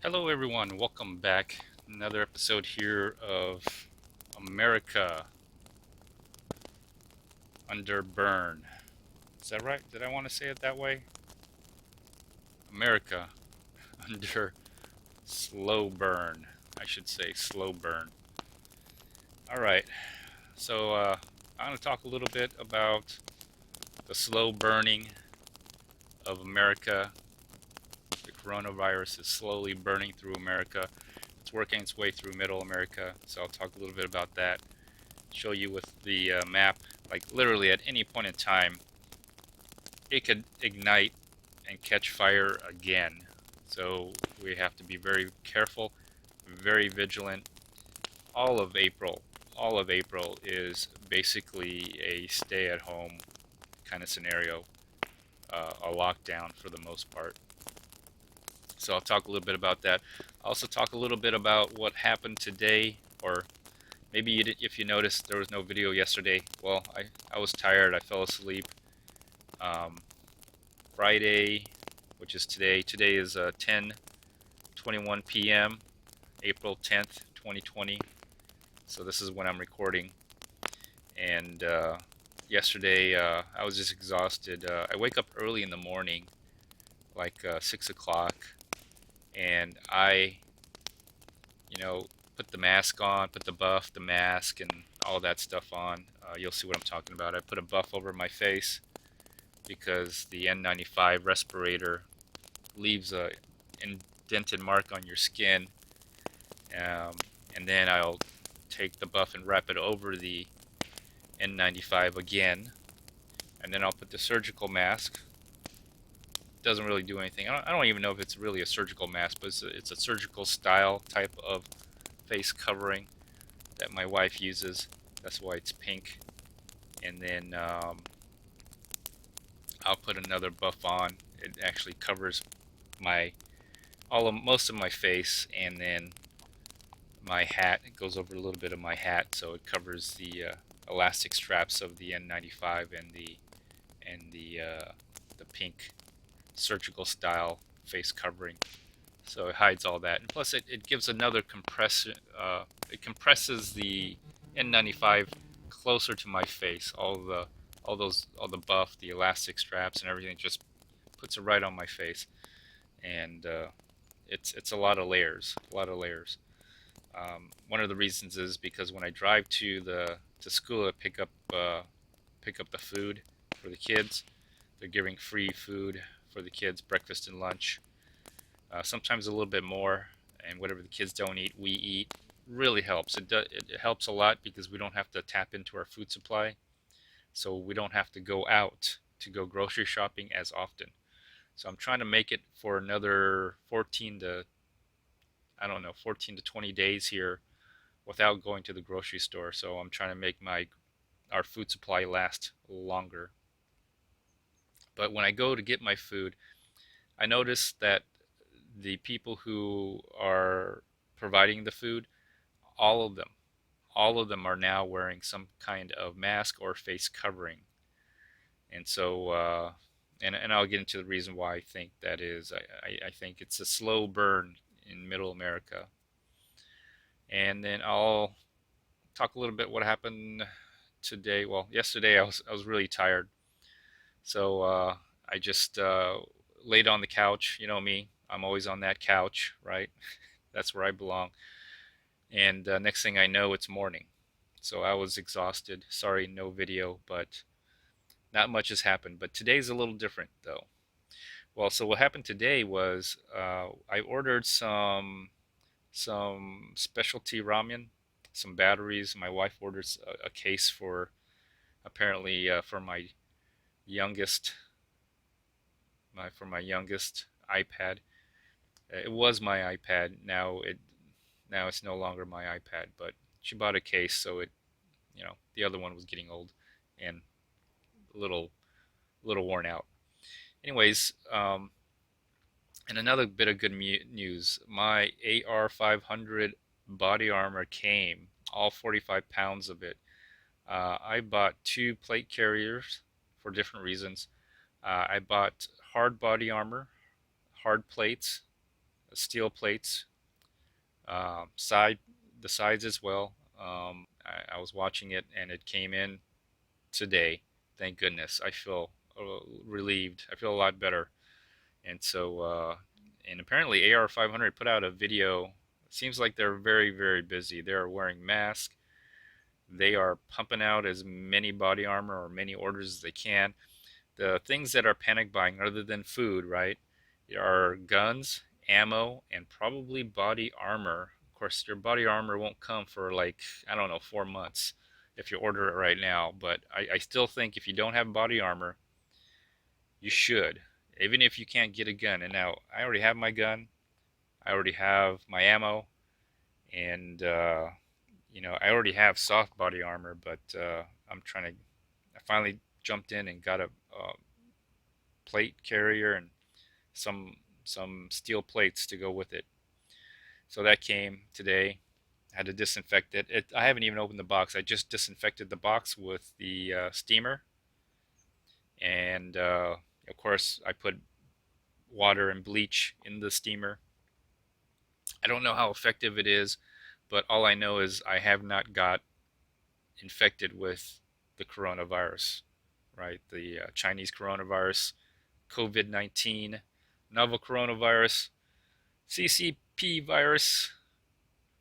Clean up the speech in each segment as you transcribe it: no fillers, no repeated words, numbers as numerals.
Hello, everyone. Welcome back. Another episode here of America Under Burn. Is that right? Did I want to say it that way? America Under Slow Burn. I should say slow burn. All right. So I'm going to talk a little bit about the slow burning of America. The coronavirus is slowly burning through America. It's working its way through middle America. So I'll talk a little bit about that. Show you with the map, like literally at any point in time, it could ignite and catch fire again. So we have to be very careful, very vigilant. All of April, all of April is basically a stay-at-home kind of scenario, a lockdown for the most part. So I'll talk a little bit about that. I'll also talk a little bit about what happened today, or maybe you did, if you noticed there was no video yesterday. Well, I was tired. I fell asleep. Um, Friday, which is today. Today is 10:21 p.m. April 10th, 2020. So this is when I'm recording. And yesterday I was just exhausted. I wake up early in the morning, like 6 o'clock, and I put the mask on, put the buff, the mask, and all that stuff on. You'll see what I'm talking about. I put a buff over my face because the N95 respirator leaves a indented mark on your skin, um, and then I'll take the buff and wrap it over the N95 again, and then I'll put the surgical mask. It doesn't really do anything. I don't even know if it's really a surgical mask, but it's a surgical style type of face covering that my wife uses. That's why it's pink. And then I'll put another buff on. It actually covers my most of my face, and then my hat. It goes over a little bit of my hat, so it covers the elastic straps of the N95 and the pink surgical style face covering. So it hides all that, and plus it gives another compression. It compresses the N95 closer to my face. All the buff, the elastic straps, and everything just puts it right on my face, and it's a lot of layers, a lot of layers. One of the reasons is because when I drive to school to pick up the food for the kids, they're giving free food for the kids, breakfast and lunch. Sometimes a little bit more, and whatever the kids don't eat, we eat. Really helps. It helps a lot because we don't have to tap into our food supply, so we don't have to go out to go grocery shopping as often. So I'm trying to make it for another 14 to 20 days here without going to the grocery store. So I'm trying to make my our food supply last longer. But when I go to get my food, I notice that the people who are providing the food, all of them, all of them are now wearing some kind of mask or face covering. And so, and I'll get into the reason why I think that is. I think it's a slow burn in middle America. And then I'll talk a little bit what happened today. Well, yesterday I was really tired, so I just laid on the couch. You know me, I'm always on that couch, right? That's where I belong. And next thing I know, it's morning. So I was exhausted. Sorry, no video, but not much has happened. But today's a little different, though. Well, so what happened today was I ordered some specialty ramen, some batteries. My wife orders a case for apparently for my youngest my youngest iPad. It was my iPad. Now it's no longer my iPad. But she bought a case, so the other one was getting old and a little worn out. Anyways, and another bit of good news: my AR 500 body armor came, all 45 pounds of it. I bought two plate carriers for different reasons. I bought hard body armor, hard plates, steel plates, side the sides as well. I was watching it, and it came in today. Thank goodness. I feel relieved. I feel a lot better. And so, and apparently AR 500 put out a video. It seems like they're very, very busy. They're wearing masks. They are pumping out as many body armor or many orders as they can. The things that are panic buying, other than food, right, are guns, ammo, and probably body armor. Of course, your body armor won't come for like, I don't know, 4 months if you order it right now. But I still think if you don't have body armor, you should, even if you can't get a gun. And now I already have my gun, I already have my ammo, and I already have soft body armor. But I'm trying to. I finally jumped in and got a plate carrier and some steel plates to go with it. So that came today. I had to disinfect it. I haven't even opened the box. I just disinfected the box with the steamer, and of course I put water and bleach in the steamer. I don't know how effective it is, but all I know is I have not got infected with the coronavirus, right? The Chinese coronavirus, COVID-19, novel coronavirus, CCP virus,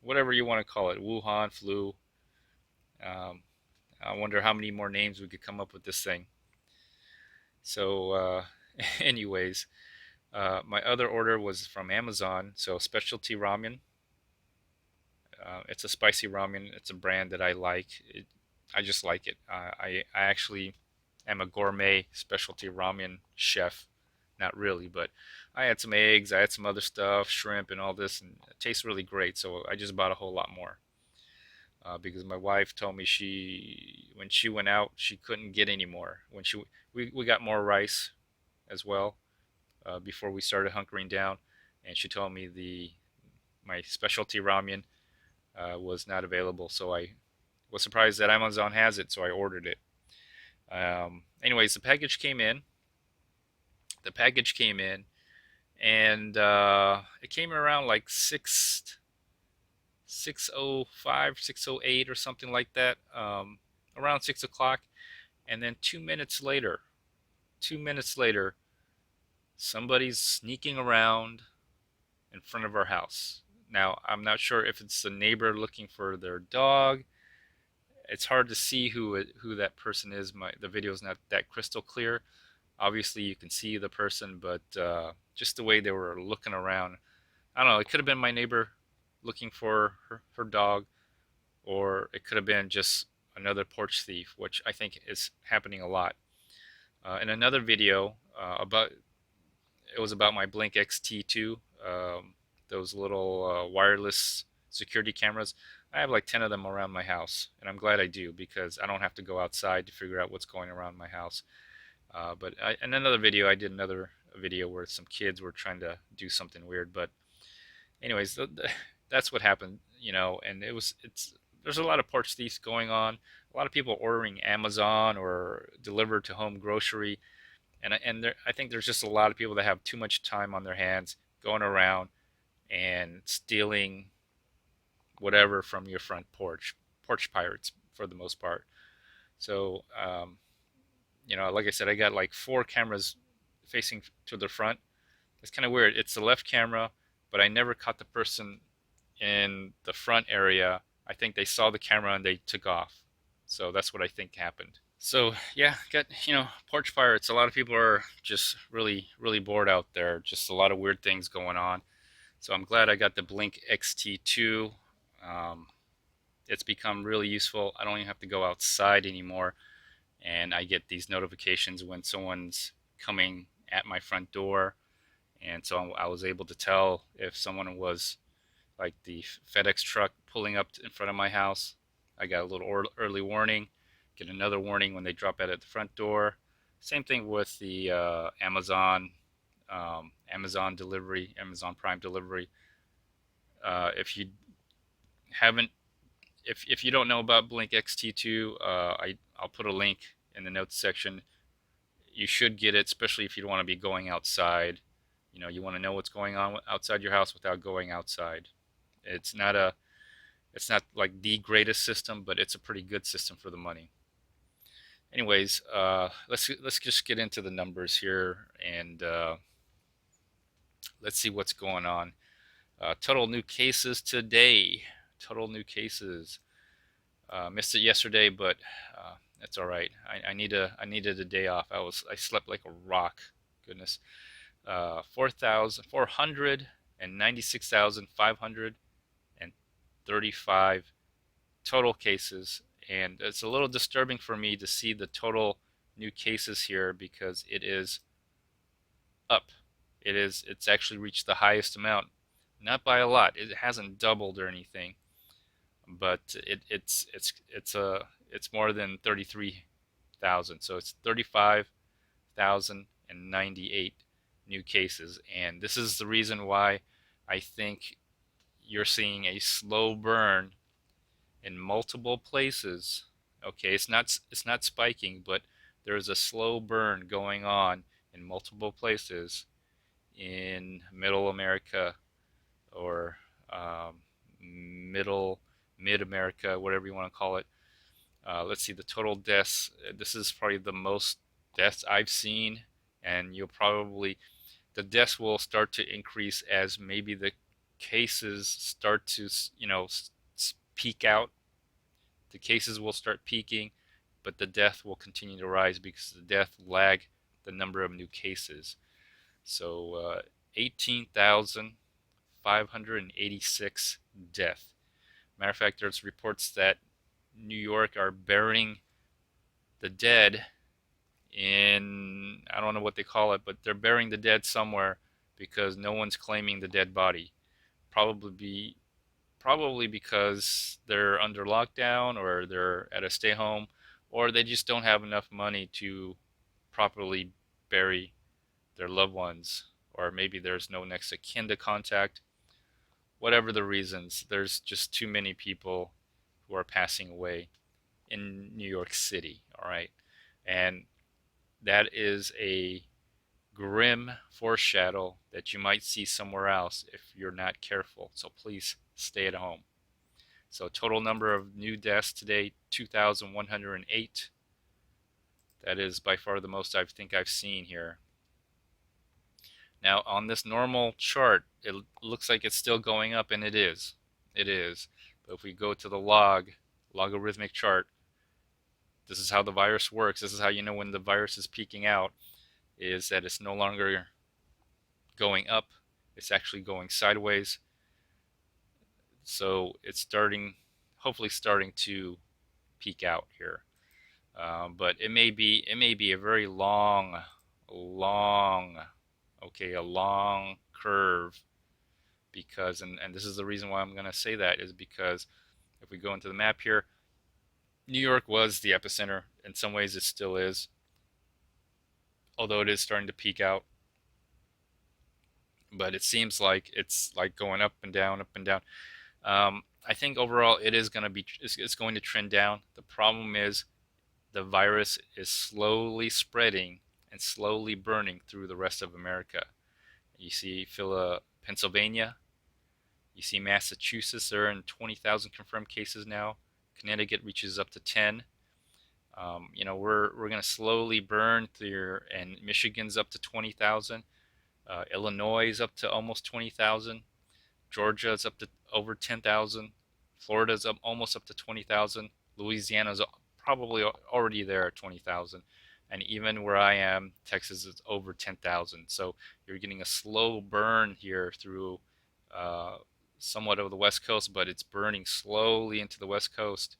whatever you want to call it, Wuhan flu. Um, I wonder how many more names we could come up with this thing. So, anyways, my other order was from Amazon. So, specialty ramen. It's a spicy ramen. It's a brand that I like. I just like it. I actually am a gourmet specialty ramen chef. Not really, but I had some eggs, I had some other stuff, shrimp, and all this, and it tastes really great. So I just bought a whole lot more because my wife told me when she went out, she couldn't get any more. We got more rice as well before we started hunkering down, and she told me the my specialty ramen was not available. So I was surprised that Amazon has it, so I ordered it. Anyways, the package came in. The package came in, and it came around like 6:05, 6:08 or something like that, around 6 o'clock. And then 2 minutes later, somebody's sneaking around in front of our house. Now, I'm not sure if it's the neighbor looking for their dog. It's hard to see who that person is. The video is not that crystal clear. Obviously, you can see the person, but just the way they were looking around, I don't know. It could have been my neighbor looking for her dog, or it could have been just another porch thief, which I think is happening a lot. In another video it was about my Blink XT2, those little wireless security cameras. I have like 10 of them around my house, and I'm glad I do because I don't have to go outside to figure out what's going around my house. In another video, I did another video where some kids were trying to do something weird. But anyways, that's what happened, and there's a lot of porch thieves going on. A lot of people ordering Amazon or delivered to home grocery, and I think there's just a lot of people that have too much time on their hands going around and stealing whatever from your front porch. Porch pirates for the most part. So, like I said, I got like 4 cameras facing to the front. It's kind of weird. It's the left camera, but I never caught the person in the front area. I think they saw the camera and they took off. So that's what I think happened. So yeah, got porch pirates. A lot of people are just really really bored out there. Just a lot of weird things going on. So I'm glad I got the Blink XT2. Um, it's become really useful. I don't even have to go outside anymore, and I get these notifications when someone's coming at my front door. And so I was able to tell if someone was like the FedEx truck pulling up in front of my house. I got a little early warning, get another warning when they drop out at the front door. Same thing with the Amazon delivery, Amazon Prime delivery. If you haven't, if you don't know about Blink XT2, I'll put a link in the notes section. You should get it, especially if you don't want to be going outside You want to know what's going on outside your house without going outside. It's not a it's not like the greatest system, but it's a pretty good system for the money. Anyways, let's just get into the numbers here, and let's see what's going on. Total new cases today. Total new cases. Missed it yesterday, but that's all right. I needed a day off. I slept like a rock. Goodness. 496,535 total cases, and it's a little disturbing for me to see the total new cases here because it is up. It's actually reached the highest amount, not by a lot. It hasn't doubled or anything, but it's more than 33,000. So it's 35,098 new cases, and this is the reason why I think you're seeing a slow burn in multiple places. Okay, it's not spiking, but there's a slow burn going on in multiple places in Middle America, or middle mid America, whatever you want to call it. Let's see the total deaths. This is probably the most deaths I've seen, and the deaths will start to increase as maybe the cases start to peak out. The cases will start peaking, but the death will continue to rise because the death lag the number of new cases. So 18,586 death. Matter of fact, there's reports that New York are burying the dead in, I don't know what they call it, but they're burying the dead somewhere because no one's claiming the dead body. Probably because they're under lockdown, or they're at a stay home, or they just don't have enough money to properly bury their loved ones, or maybe there's no next of kin to contact. Whatever the reasons, there's just too many people who are passing away in New York City, all right? And that is a grim foreshadow that you might see somewhere else if you're not careful. So please stay at home. So total number of new deaths today, 2,108. That is by far the most I think I've seen here. Now on this normal chart, it looks like it's still going up, and it is. It is. But if we go to the logarithmic chart, this is how the virus works. This is how you know when the virus is peaking out, is that it's no longer going up, it's actually going sideways. So it's hopefully starting to peak out here. But it may be a very long, a long curve, because, and this is the reason why I'm going to say that, is because if we go into the map here, New York was the epicenter. In some ways it still is, although it is starting to peak out. But it seems like it's like going up and down, up and down. I think overall it's going to trend down. The problem is the virus is slowly spreading and slowly burning through the rest of America. You see Pennsylvania, you see Massachusetts, they're in 20,000 confirmed cases now. Connecticut reaches up to 10. We're going to slowly burn through, and Michigan's up to 20,000. Illinois is up to almost 20,000. Georgia is up to over 10,000. Florida's almost up to 20,000. Louisiana's probably already there at 20,000. And even where I am, Texas, is over 10,000. So you're getting a slow burn here through somewhat of the West Coast, but it's burning slowly into the West Coast.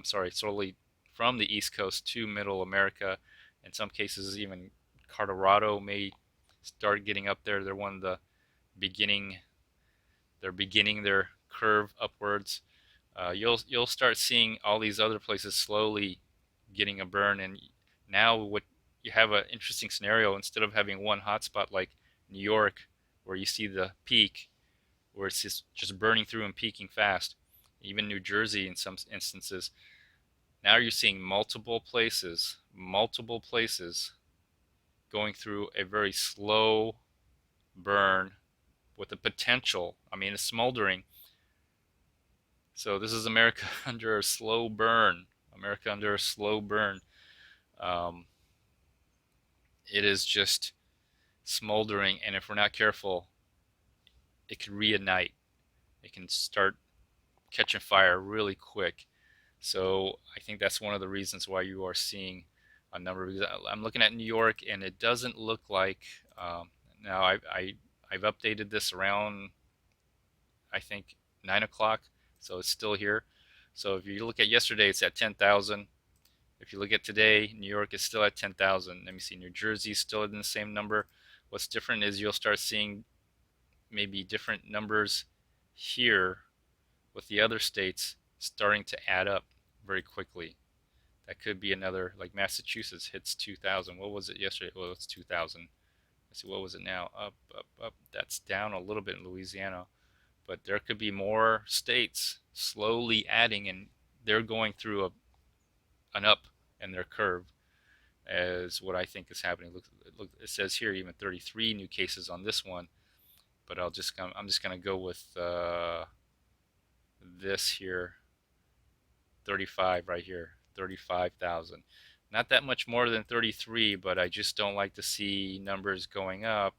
Slowly from the East Coast to Middle America. In some cases, even Colorado may start getting up there. They're one of the they're beginning their curve upwards. You'll start seeing all these other places slowly getting a burn, and now what you have an interesting scenario. Instead of having one hotspot like New York, where you see the peak, where it's just burning through and peaking fast, even New Jersey in some instances, now you're seeing multiple places going through a very slow burn with the potential. I mean, it's smoldering. So this is America under a slow burn. America under a slow burn. Um, it is just smoldering, and if we're not careful, it can reignite. It can start catching fire really quick. So I think that's one of the reasons why you are seeing a number of. I'm looking at New York, and it doesn't look like. Um, now I've updated this around, I think, 9 o'clock, so it's still here. So if you look at yesterday, it's at 10,000. If you look at today, New York is still at 10,000. Let me see, New Jersey is still in the same number. What's different is you'll start seeing maybe different numbers here with the other states starting to add up very quickly. That could be another, like Massachusetts hits 2,000. What was it yesterday? Well, it's 2,000. Let's see, what was it now? Up, up, up. That's down a little bit in Louisiana. But there could be more states slowly adding, and they're going through an up in their curve, as what I think is happening. Look, it says here even 33 new cases on this one, but I'm just gonna go with this here, 35 right here, 35,000. Not that much more than 33, but I just don't like to see numbers going up.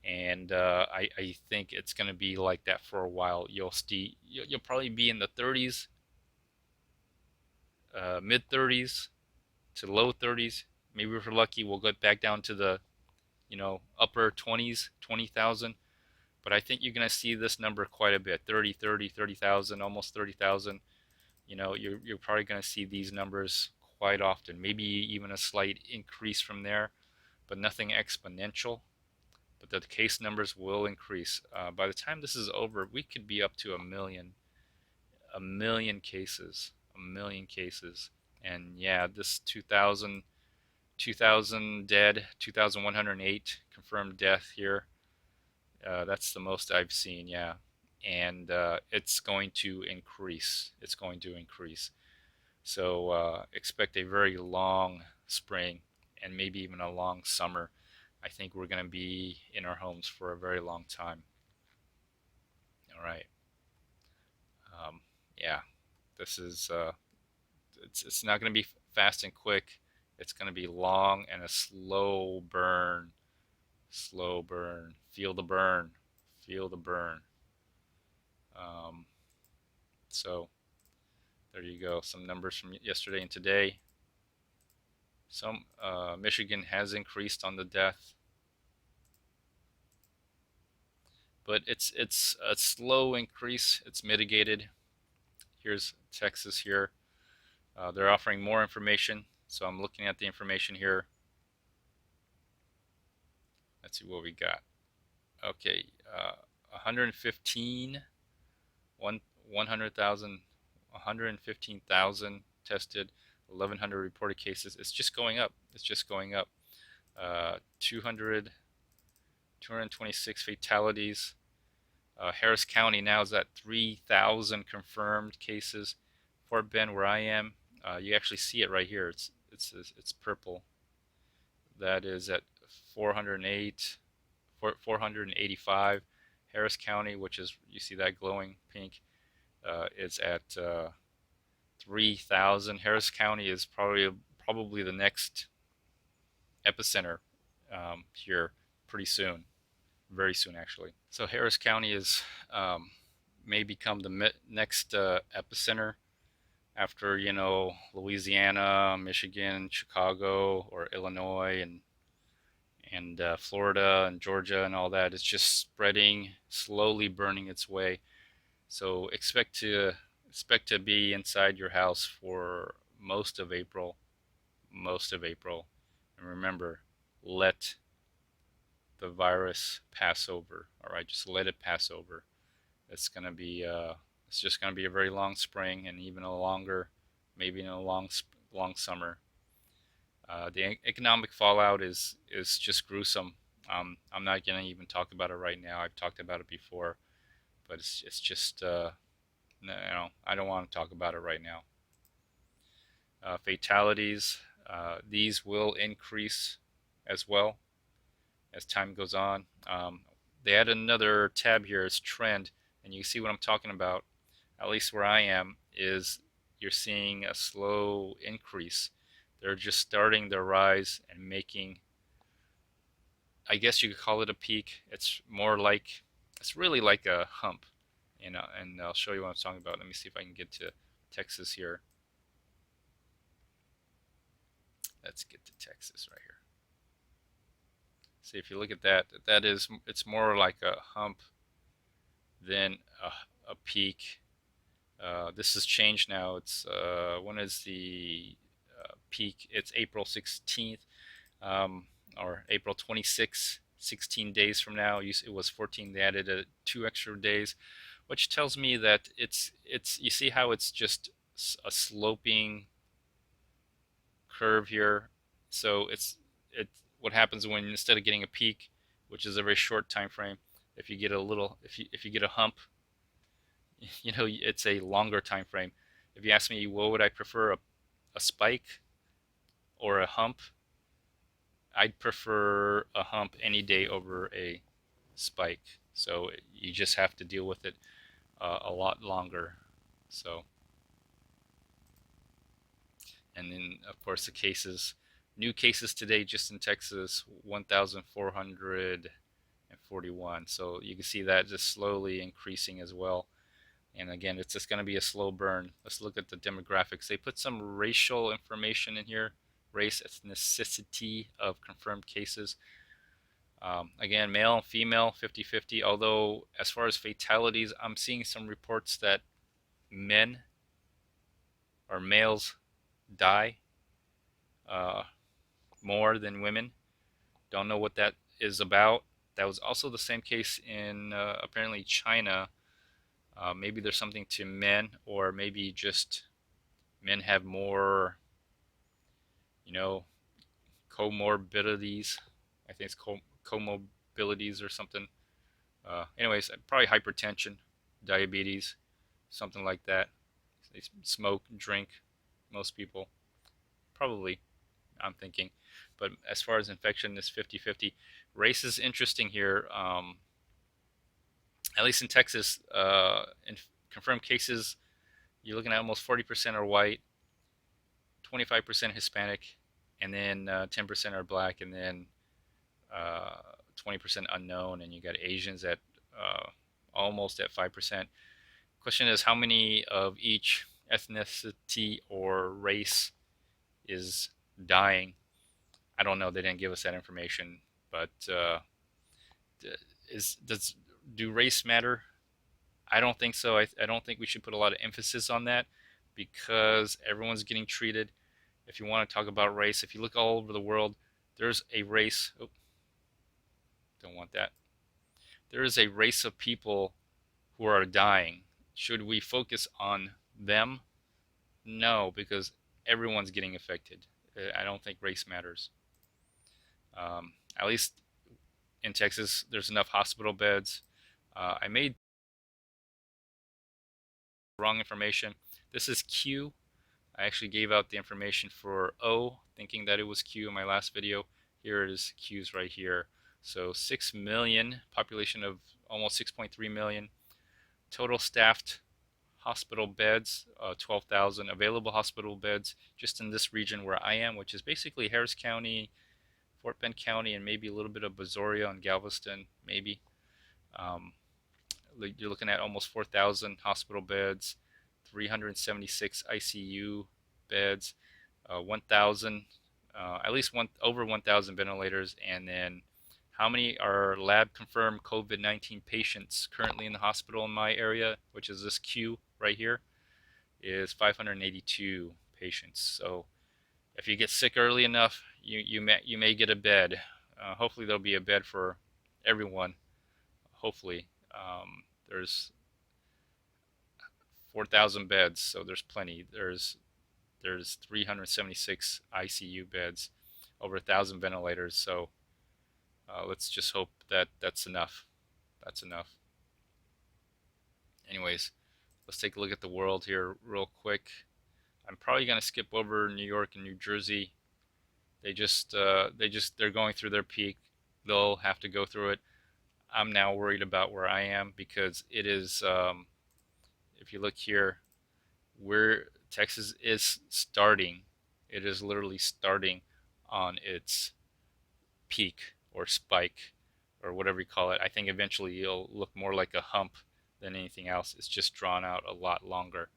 And I think it's going to be like that for a while. You'll probably be in the 30s, mid 30s to low 30s. Maybe if we're lucky, we'll get back down to the upper 20s, 20,000. But I think you're going to see this number quite a bit, 30,000, almost 30,000. You're probably going to see these numbers quite often, maybe even a slight increase from there, but nothing exponential. But the case numbers will increase. By the time this is over, we could be up to a million cases, And yeah, this 2,000 dead, 2,108 confirmed death here. That's the most I've seen, yeah. And it's going to increase. It's going to increase. So expect a very long spring and maybe even a long summer. I think we're going to be in our homes for a very long time. All right. Yeah, this is it's not going to be fast and quick. It's going to be long and a slow burn. Slow burn. Feel the burn. Feel the burn. Um, so there you go. Some numbers from yesterday and today. Some Michigan has increased on the death, but it's a slow increase. It's mitigated. Here's Texas here. They're offering more information, so I'm looking at the information here. Let's see what we got. Okay, 115, 100,000, 115,000 tested, 1,100 reported cases. It's just going up. It's just going up. 226 fatalities. Harris County now is at 3,000 confirmed cases. Fort Bend, where I am, you actually see it right here. It's purple. That is at 408, 485. Harris County, which is, you see that glowing pink, is at 3,000. Harris County is probably the next epicenter here pretty soon, very soon actually. So Harris County is may become the next epicenter after Louisiana, Michigan, Chicago, or Illinois, and Florida and Georgia and all that. It's just spreading, slowly burning its way. So expect to be inside your house for most of April, and remember, let the virus pass over. All right, just let it pass over. It's just gonna be a very long spring and even a longer, maybe in a long summer. The economic fallout is just gruesome. I'm not gonna even talk about it right now. I've talked about it before, but it's just I don't want to talk about it right now. Fatalities, these will increase as well. as time goes on. They add another tab here as trend, and you see what I'm talking about. At least where I am, is you're seeing a slow increase. They're just starting their rise and making, I guess you could call it a peak. It's more like, it's really like a hump, and I'll show you what I'm talking about. Let me see if I can get to Texas here. Let's get to Texas right here. See, if you look at that, it's more like a hump than a peak. This has changed now. It's when is the peak? It's April 16th, or April 26th. 16 days from now, it was 14. They added 2 extra days, which tells me that it's. You see how it's just a sloping curve here. So it's what happens when, instead of getting a peak, which is a very short time frame, if you get a little, if you get a hump, it's a longer time frame. If you ask me, what would I prefer, a spike or a hump? I'd prefer a hump any day over a spike. So you just have to deal with it a lot longer. So, and then of course the cases, new cases today just in Texas, 1,441. So you can see that just slowly increasing as well. And again, it's just going to be a slow burn. Let's look at the demographics. They put some racial information in here, race, ethnicity of confirmed cases. Again, male and female, 50-50. Although, as far as fatalities, I'm seeing some reports that men or males die uh, more than women. Don't know what that is about. That was also the same case in apparently China. Maybe there's something to men, or maybe just men have more, you know, comorbidities. I think it's comorbidities or something. Anyways, probably hypertension, diabetes, something like that. They smoke, drink, most people. Probably, I'm thinking. But as far as infection, it's 50-50. Race is interesting here. At least in Texas, in confirmed cases, you're looking at almost 40% are white, 25% Hispanic, and then 10% are black, and then 20% unknown, and you got Asians at almost at 5%. Question is, how many of each ethnicity or race is dying? I don't know. They didn't give us that information, but do race matter? I don't think so. I don't think we should put a lot of emphasis on that, because everyone's getting treated. If you want to talk about race, if you look all over the world, there's a race. Oh, don't want that. There is a race of people who are dying. Should we focus on them? No, because everyone's getting affected. I don't think race matters. At least in Texas, there's enough hospital beds. I made wrong information. This is Q. I actually gave out the information for O, thinking that it was Q in my last video. Here it is, Q's right here. So 6 million, population of almost 6.3 million. Total staffed hospital beds, 12,000 available hospital beds just in this region where I am, which is basically Harris County, Fort Bend County, and maybe a little bit of Brazoria and Galveston, maybe. You're looking at almost 4,000 hospital beds, 376 ICU beds, 1,000, at least over 1,000 ventilators, and then how many are lab confirmed COVID-19 patients currently in the hospital in my area, which is this Q right here, is 582 patients. So if you get sick early enough, you may get a bed. Hopefully there'll be a bed for everyone. Hopefully, there's 4,000 beds, so there's plenty. There's 376 ICU beds, over 1,000 ventilators. So let's just hope that that's enough. That's enough. Anyways, let's take a look at the world here real quick. I'm probably gonna skip over New York and New Jersey. They're going through their peak. they'll have to go through it. I'm now worried about where I am because it is, if you look here, where Texas is starting, it is literally starting on its peak or spike or whatever you call it. I think eventually it'll look more like a hump than anything else. It's just drawn out a lot longer.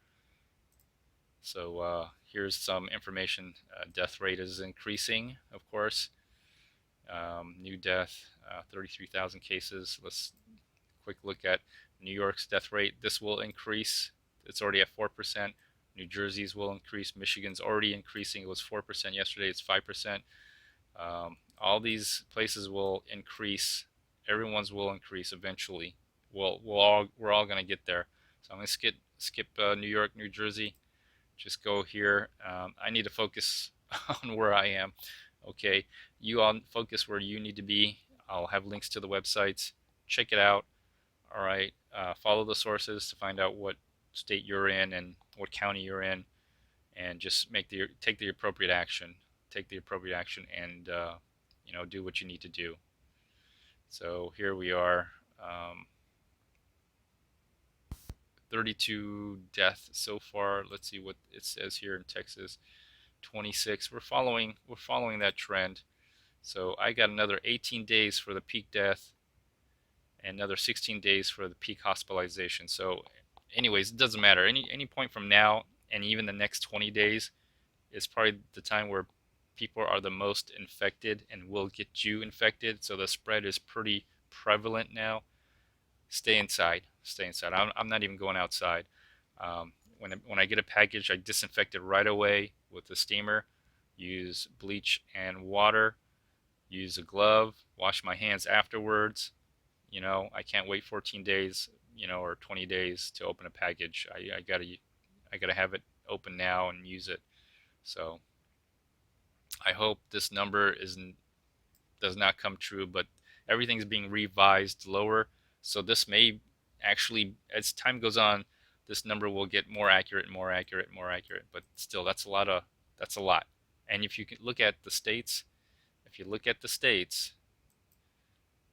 So here's some information. Death rate is increasing, of course. New death, 33,000 cases. Let's quick look at New York's death rate. This will increase. It's already at 4%. New Jersey's will increase. Michigan's already increasing. It was 4% yesterday. It's 5%. All these places will increase. Everyone's will increase eventually. We're all going to get there. So I'm going to skip New York, New Jersey. Just go here. I need to focus on where I am. Okay, you all focus where you need to be. I'll have links to the websites. Check it out. All right, follow the sources to find out what state you're in and what county you're in, and just take the appropriate action. Take the appropriate action, and do what you need to do. So here we are. 32 deaths so far. Let's see what it says here in Texas. 26. We're following that trend. So I got another 18 days for the peak death and another 16 days for the peak hospitalization. So anyways, it doesn't matter. Any point from now and even the next 20 days is probably the time where people are the most infected and will get you infected. So the spread is pretty prevalent now. Stay inside. Stay inside. I'm not even going outside. When I get a package, I disinfect it right away with the steamer. Use bleach and water. Use a glove. Wash my hands afterwards. I can't wait 14 days, or 20 days to open a package. I gotta have it open now and use it. So I hope this number does not come true, but everything's being revised lower. So this may actually, as time goes on, this number will get more accurate, more accurate, more accurate. But still, that's a lot. And if you can look at the states, if you look at the states,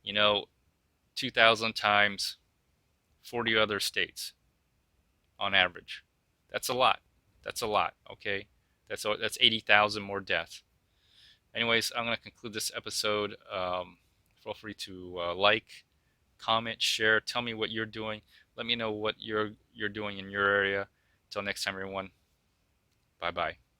you know, 2,000 times 40 other states on average. That's a lot. That's a lot. Okay, that's 80,000 more deaths. Anyways, I'm gonna conclude this episode. Feel free to like, comment, share. Tell me what you're doing. Let me know what you're doing in your area. Until next time, everyone. Bye bye.